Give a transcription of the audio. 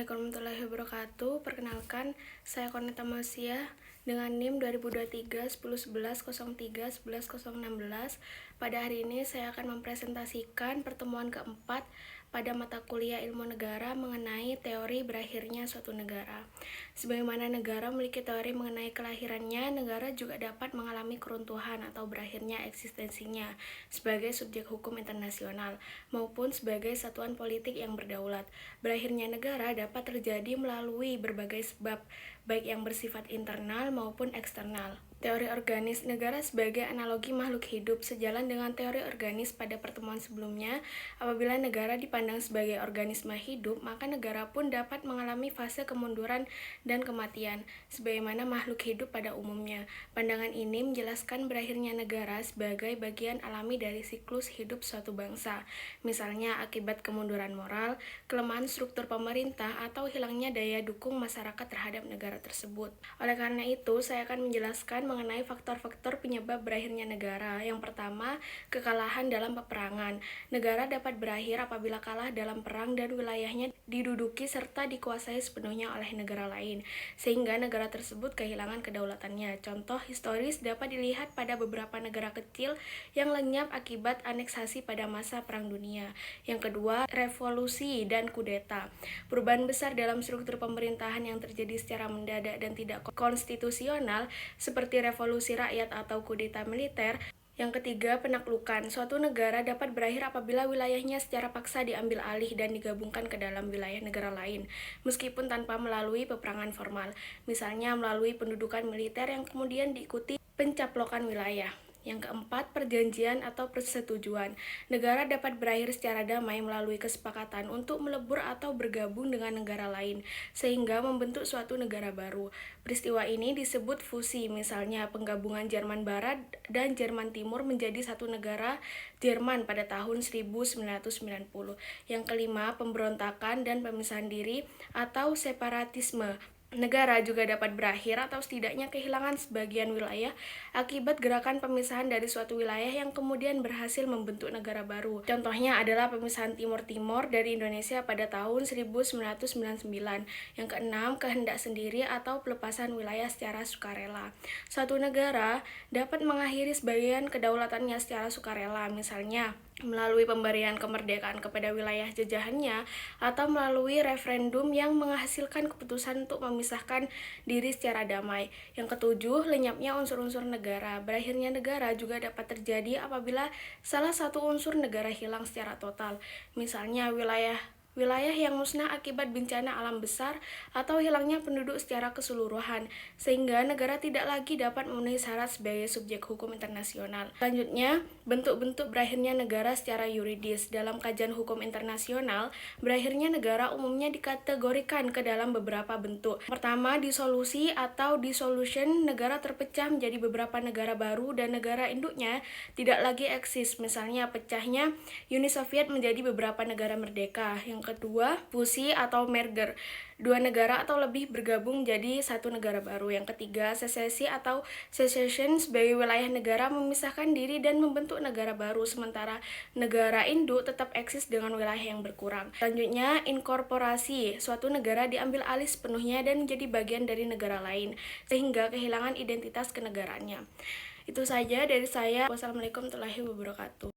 Assalamualaikum warahmatullahi wabarakatuh. Perkenalkan, saya Koneta Masia dengan NIM 2023 1011 03 11 016. Pada hari ini saya akan mempresentasikan pertemuan keempat pada mata kuliah Ilmu Negara mengenai teori berakhirnya suatu negara. Sebagaimana negara memiliki teori mengenai kelahirannya, negara juga dapat mengalami keruntuhan atau berakhirnya eksistensinya sebagai subjek hukum internasional maupun sebagai satuan politik yang berdaulat. Berakhirnya negara dapat terjadi melalui berbagai sebab, baik yang bersifat internal maupun eksternal. Teori organis negara sebagai analogi makhluk hidup sejalan dengan teori organis pada pertemuan sebelumnya. Apabila negara dipandang sebagai organisme hidup, maka negara pun dapat mengalami fase kemunduran dan kematian, sebagaimana makhluk hidup pada umumnya. Pandangan ini menjelaskan berakhirnya negara sebagai bagian alami dari siklus hidup suatu bangsa, misalnya akibat kemunduran moral, kelemahan struktur pemerintah, atau hilangnya daya dukung masyarakat terhadap negara tersebut. Oleh karena itu, saya akan menjelaskan mengenai faktor-faktor penyebab berakhirnya negara. Yang pertama, kekalahan dalam peperangan. Negara dapat berakhir apabila kalah dalam perang dan wilayahnya diduduki serta dikuasai sepenuhnya oleh negara lain, sehingga negara tersebut kehilangan kedaulatannya. Contoh historis dapat dilihat pada beberapa negara kecil yang lenyap akibat aneksasi pada masa Perang Dunia. Yang kedua, revolusi dan kudeta. Perubahan besar dalam struktur pemerintahan yang terjadi secara mendadak dan tidak konstitusional, seperti revolusi rakyat atau kudeta militer. Yang ketiga, penaklukan. Suatu negara dapat berakhir apabila wilayahnya secara paksa diambil alih dan digabungkan ke dalam wilayah negara lain, meskipun tanpa melalui peperangan formal, misalnya melalui pendudukan militer yang kemudian diikuti pencaplokan wilayah. Yang keempat, perjanjian atau persetujuan. Negara dapat berakhir secara damai melalui kesepakatan untuk melebur atau bergabung dengan negara lain, sehingga membentuk suatu negara baru. Peristiwa ini disebut fusi, misalnya penggabungan Jerman Barat dan Jerman Timur menjadi satu negara Jerman pada tahun 1990. Yang kelima, pemberontakan dan pemisahan diri atau separatisme. Negara juga dapat berakhir atau setidaknya kehilangan sebagian wilayah akibat gerakan pemisahan dari suatu wilayah yang kemudian berhasil membentuk negara baru. Contohnya adalah pemisahan Timur Timur dari Indonesia pada tahun 1999. Yang keenam, kehendak sendiri atau pelepasan wilayah secara sukarela. Suatu negara dapat mengakhiri sebagian kedaulatannya secara sukarela, misalnya melalui pemberian kemerdekaan kepada wilayah jajahannya atau melalui referendum yang menghasilkan keputusan untuk memisahkan diri secara damai. Yang ketujuh, lenyapnya unsur-unsur negara. Berakhirnya negara juga dapat terjadi apabila salah satu unsur negara hilang secara total, misalnya wilayah yang musnah akibat bencana alam besar atau hilangnya penduduk secara keseluruhan, sehingga negara tidak lagi dapat memenuhi syarat sebagai subjek hukum internasional. Selanjutnya, bentuk-bentuk berakhirnya negara secara yuridis. Dalam kajian hukum internasional, berakhirnya negara umumnya dikategorikan ke dalam beberapa bentuk. Pertama, disolusi atau dissolution. Negara terpecah menjadi beberapa negara baru dan negara induknya tidak lagi eksis, misalnya pecahnya Uni Soviet menjadi beberapa negara merdeka. Yang kedua, fusi atau merger. Dua negara atau lebih bergabung menjadi satu negara baru. Yang ketiga, secesi atau secession, sebagai wilayah negara memisahkan diri dan membentuk negara baru, sementara negara induk tetap eksis dengan wilayah yang berkurang. Selanjutnya, inkorporasi. Suatu negara diambil alih sepenuhnya dan menjadi bagian dari negara lain, sehingga kehilangan identitas kenegaraannya. Itu saja dari saya. Wassalamualaikum warahmatullahi wabarakatuh.